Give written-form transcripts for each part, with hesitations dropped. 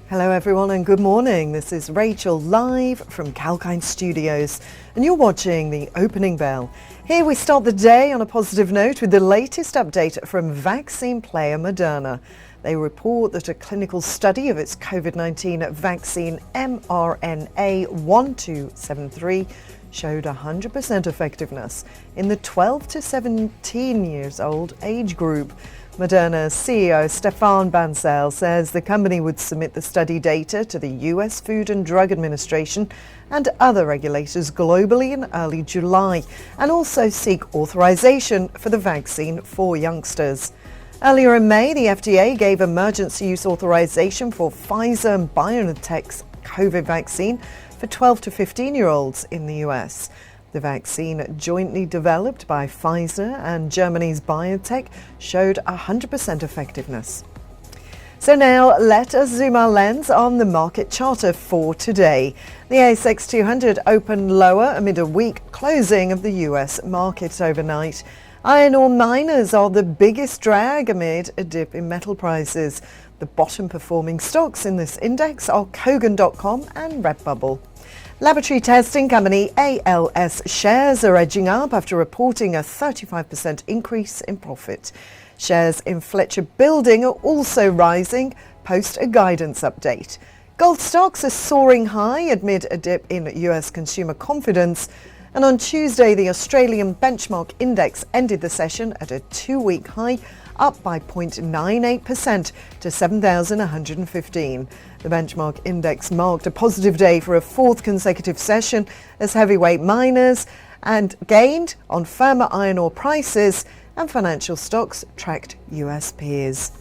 Hello everyone and good morning. This is Rachel live from 𝐊𝐴𝐚 Studios and you're watching the opening bell. Here we start the day on a positive note with the latest update from vaccine player Moderna. They report that a clinical study of its COVID-19 vaccine mRNA-1273 showed 100% effectiveness in the 12 to 17 years old age group. Moderna's CEO Stéphane Bancel says the company would submit the study data to the US Food and Drug Administration and other regulators globally in early July and also seek authorization for the vaccine for youngsters. Earlier in May, the FDA gave emergency use authorization for Pfizer and BioNTech's COVID vaccine for 12 to 15-year-olds in the US. The vaccine, jointly developed by Pfizer and Germany's BioNTech, showed 100% effectiveness. So now let us zoom our lens on the market charter for today. The ASX 200 opened lower amid a weak closing of the US market overnight. Iron ore miners are the biggest drag amid a dip in metal prices. The bottom performing stocks in this index are Kogan.com and Redbubble. Laboratory testing company ALS shares are edging up after reporting a 35% increase in profit. Shares in Fletcher Building are also rising post a guidance update. Gold stocks are soaring high amid a dip in US consumer confidence. And on Tuesday, the Australian benchmark index ended the session at a two-week high, up by 0.98% to 7,115. The benchmark index marked a positive day for a fourth consecutive session as heavyweight miners and gained on firmer iron ore prices and financial stocks tracked US peers.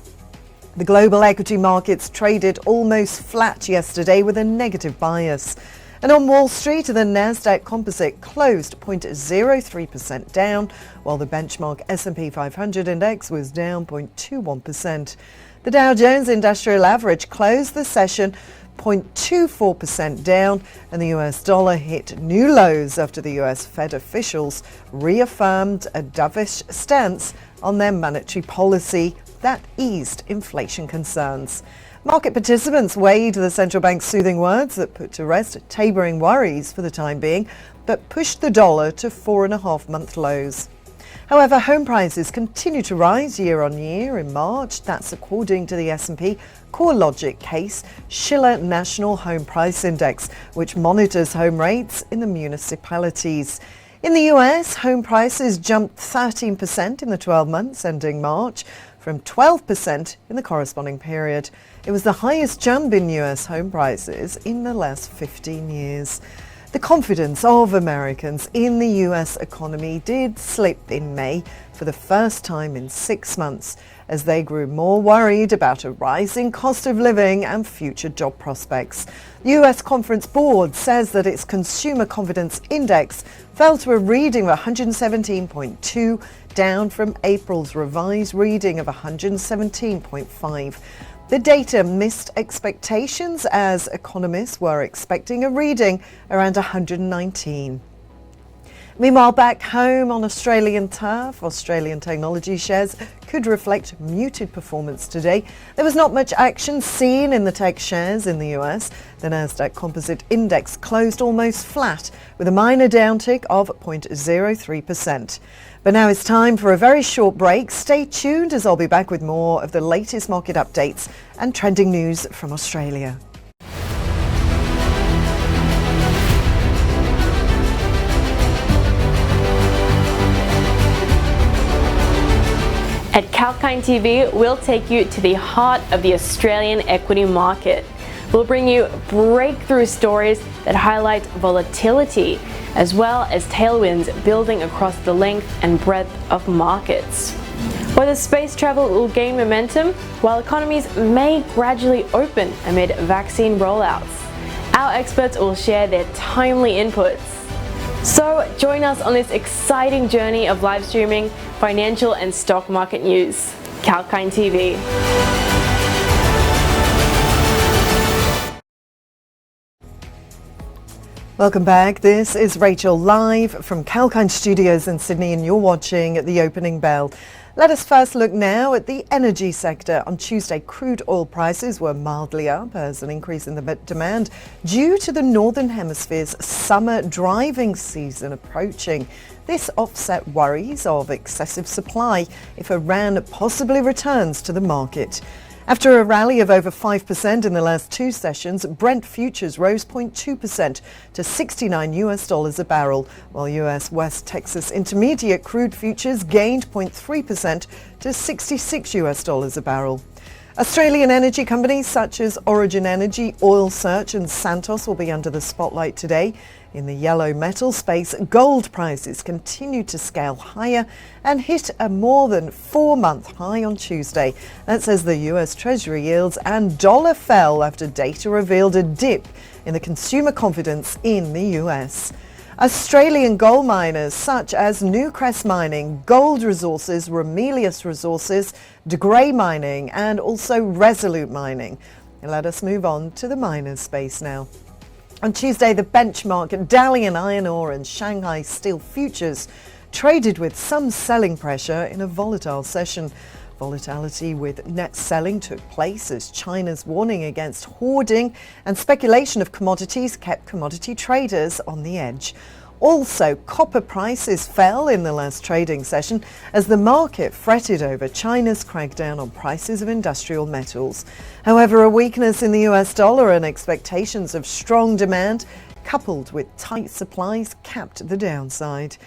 The global equity markets traded almost flat yesterday with a negative bias. And on Wall Street, the Nasdaq Composite closed 0.03% down, while the benchmark S&P 500 index was down 0.21%. The Dow Jones Industrial Average closed the session 0.24% down, and the US dollar hit new lows after the US Fed officials reaffirmed a dovish stance on their monetary policy that eased inflation concerns. Market participants weighed the central bank's soothing words that put to rest tabering worries for the time being, but pushed the dollar to 4.5-month lows. However, home prices continue to rise year on year in March. That's according to the S&P CoreLogic Case Shiller National Home Price Index, which monitors home rates in the municipalities. In the US, home prices jumped 13% in the 12 months ending March, from 12% in the corresponding period. It was the highest jump in US home prices in the last 15 years. The confidence of Americans in the US economy did slip in May for the first time in 6 months as they grew more worried about a rising cost of living and future job prospects. The US Conference Board says that its Consumer Confidence Index fell to a reading of 117.2, down from April's revised reading of 117.5. The data missed expectations as economists were expecting a reading around 119. Meanwhile, back home on Australian turf, Australian technology shares could reflect muted performance today. There was not much action seen in the tech shares in the US. The Nasdaq Composite Index closed almost flat with a minor downtick of 0.03%. But now it's time for a very short break. Stay tuned as I'll be back with more of the latest market updates and trending news from Australia. At 𝐊𝐴𝐚 TV, we'll take you to the heart of the Australian equity market. We'll bring you breakthrough stories that highlight volatility, as well as tailwinds building across the length and breadth of markets. Whether space travel will gain momentum, while economies may gradually open amid vaccine rollouts, our experts will share their timely inputs. So join us on this exciting journey of live streaming financial and stock market news. 𝐊𝐴𝐚 TV. Welcome back. This is Rachel live from 𝐊𝐴𝐚 Studios in Sydney and you're watching The Opening Bell. Let us first look now at the energy sector. On Tuesday, crude oil prices were mildly up as an increase in the demand due to the Northern Hemisphere's summer driving season approaching. This offset worries of excessive supply if Iran possibly returns to the market. After a rally of over 5% in the last two sessions, Brent futures rose 0.2% to $69 a barrel, while US West Texas Intermediate crude futures gained 0.3% to $66 a barrel. Australian energy companies such as Origin Energy, Oil Search and Santos will be under the spotlight today. In the yellow metal space, gold prices continue to scale higher and hit a more than 4-month high on Tuesday. That's as the US Treasury yields and dollar fell after data revealed a dip in the consumer confidence in the US. Australian gold miners such as Newcrest Mining, Gold Resources, Ramelius Resources, De Grey Mining and also Resolute Mining. And let us move on to the miners space now. On Tuesday, the benchmark Dalian iron ore and Shanghai steel futures traded with some selling pressure in a volatile session. Volatility with net selling took place as China's warning against hoarding and speculation of commodities kept commodity traders on the edge. Also, copper prices fell in the last trading session as the market fretted over China's crackdown on prices of industrial metals. However, a weakness in the US dollar and expectations of strong demand, coupled with tight supplies, capped the downside.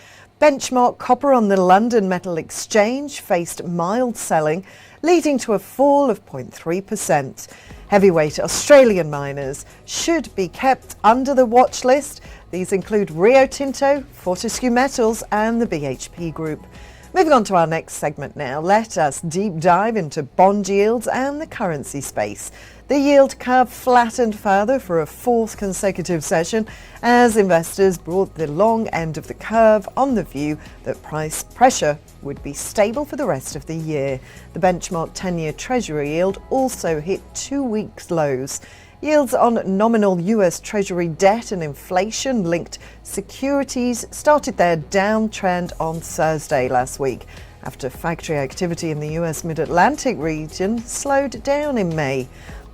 Benchmark copper on the London Metal Exchange faced mild selling, leading to a fall of 0.3%. Heavyweight Australian miners should be kept under the watch list. These include Rio Tinto, Fortescue Metals and the BHP Group. Moving on to our next segment now, let us deep dive into bond yields and the currency space. The yield curve flattened further for a fourth consecutive session as investors brought the long end of the curve on the view that price pressure would be stable for the rest of the year. The benchmark 10-year Treasury yield also hit 2 weeks lows. Yields on nominal US Treasury debt and inflation-linked securities started their downtrend on Thursday last week after factory activity in the US Mid-Atlantic region slowed down in May.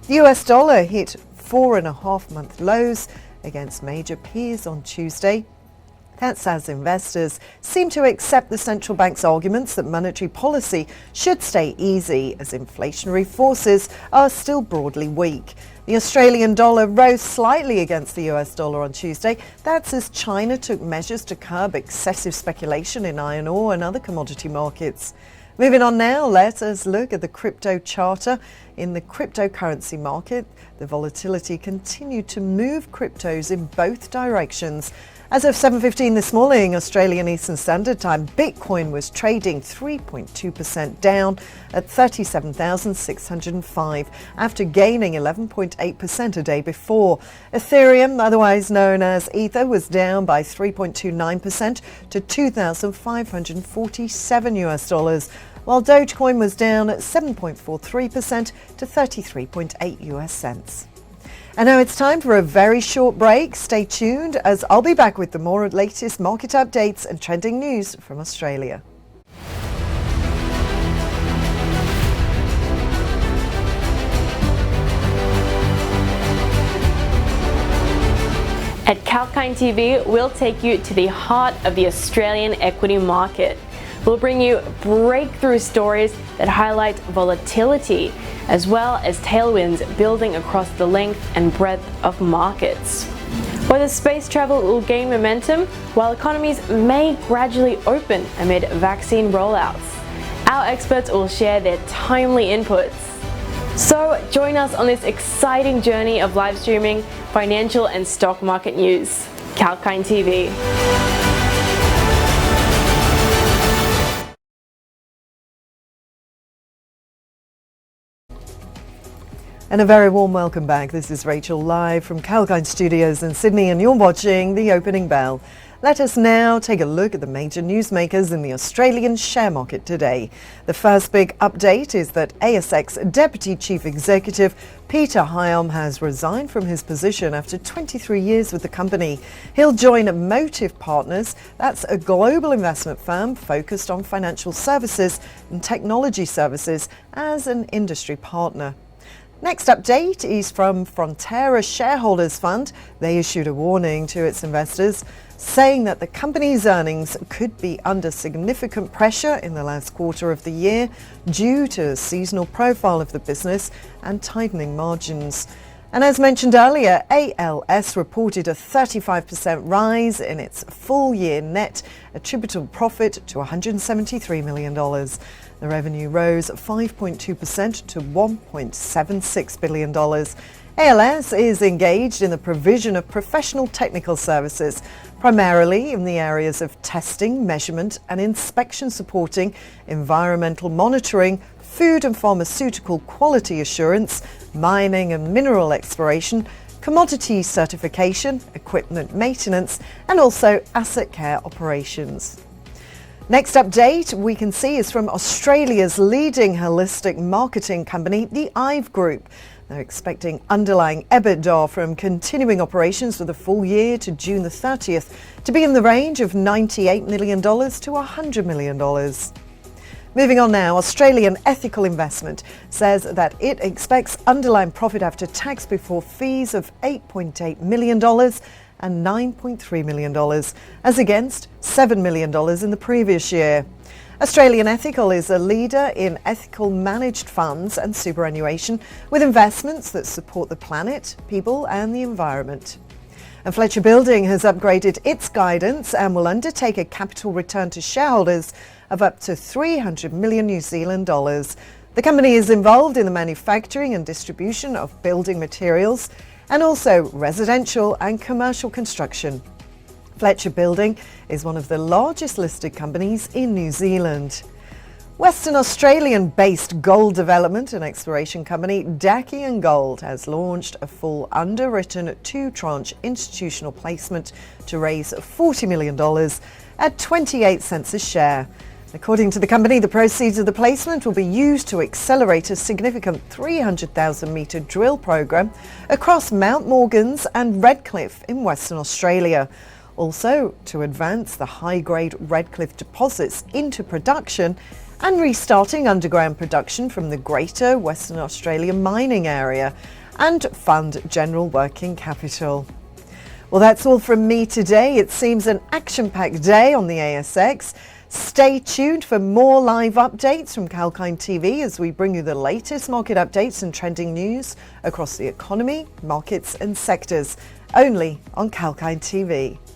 The US dollar hit 4.5-month lows against major peers on Tuesday. That's as investors seem to accept the central bank's arguments that monetary policy should stay easy as inflationary forces are still broadly weak. The Australian dollar rose slightly against the US dollar on Tuesday. That's as China took measures to curb excessive speculation in iron ore and other commodity markets. Moving on now, let us look at the crypto charter. In the cryptocurrency market, the volatility continued to move cryptos in both directions. As of 7:15 this morning, Australian Eastern Standard Time, Bitcoin was trading 3.2% down at 37,605 after gaining 11.8% a day before. Ethereum, otherwise known as Ether, was down by 3.29% to $2,547, while Dogecoin was down at 7.43% to 33.8 US cents. And now it's time for a very short break. Stay tuned as I'll be back with the more latest market updates and trending news from Australia. At 𝐊𝐚𝐥𝐤𝐢𝐧𝐞 TV, we'll take you to the heart of the Australian equity market. We'll bring you breakthrough stories that highlight volatility, as well as tailwinds building across the length and breadth of markets. Whether space travel will gain momentum, while economies may gradually open amid vaccine rollouts, our experts will share their timely inputs. So join us on this exciting journey of live streaming, financial and stock market news. 𝐊𝐴 TV. And a very warm welcome back. This is Rachel live from 𝐊𝐴 Studios in Sydney and you're watching The Opening Bell. Let us now take a look at the major newsmakers in the Australian share market today. The first big update is that ASX Deputy Chief Executive Peter Hyam has resigned from his position after 23 years with the company. He'll join Motive Partners, that's a global investment firm focused on financial services and technology services, as an industry partner. Next update is from Fonterra Shareholders Fund. They issued a warning to its investors, saying that the company's earnings could be under significant pressure in the last quarter of the year due to the seasonal profile of the business and tightening margins. And as mentioned earlier, ALS reported a 35% rise in its full-year net attributable profit to $173 million. The revenue rose 5.2% to $1.76 billion. ALS is engaged in the provision of professional technical services, primarily in the areas of testing, measurement and inspection supporting environmental monitoring, food and pharmaceutical quality assurance, mining and mineral exploration, commodity certification, equipment maintenance and also asset care operations. Next update we can see is from Australia's leading holistic marketing company, the IVE Group. They're expecting underlying EBITDA from continuing operations for the full year to June the 30th to be in the range of $98 million to $100 million. Moving on now, Australian Ethical Investment says that it expects underlying profit after tax before fees of $8.8 million and $9.3 million, as against $7 million in the previous year. Australian Ethical is a leader in ethical managed funds and superannuation with investments that support the planet, people and the environment. And Fletcher Building has upgraded its guidance and will undertake a capital return to shareholders of up to 300 million New Zealand dollars. The company is involved in the manufacturing and distribution of building materials and also residential and commercial construction. Fletcher Building is one of the largest listed companies in New Zealand. Western Australian-based gold development and exploration company 𝐊𝐸𝐿𝐵𝐸 Gold has launched a full underwritten two-tranche institutional placement to raise $40 million at 28 cents a share. According to the company, the proceeds of the placement will be used to accelerate a significant 300,000-metre drill program across Mount Morgans and Redcliffe in Western Australia. Also, to advance the high-grade Redcliffe deposits into production and restarting underground production from the Greater Western Australia mining area and fund general working capital. Well, that's all from me today. It seems an action-packed day on the ASX. Stay tuned for more live updates from 𝐊𝐚𝐥 TV as we bring you the latest market updates and trending news across the economy, markets and sectors, only on 𝐊𝐚𝐥 TV.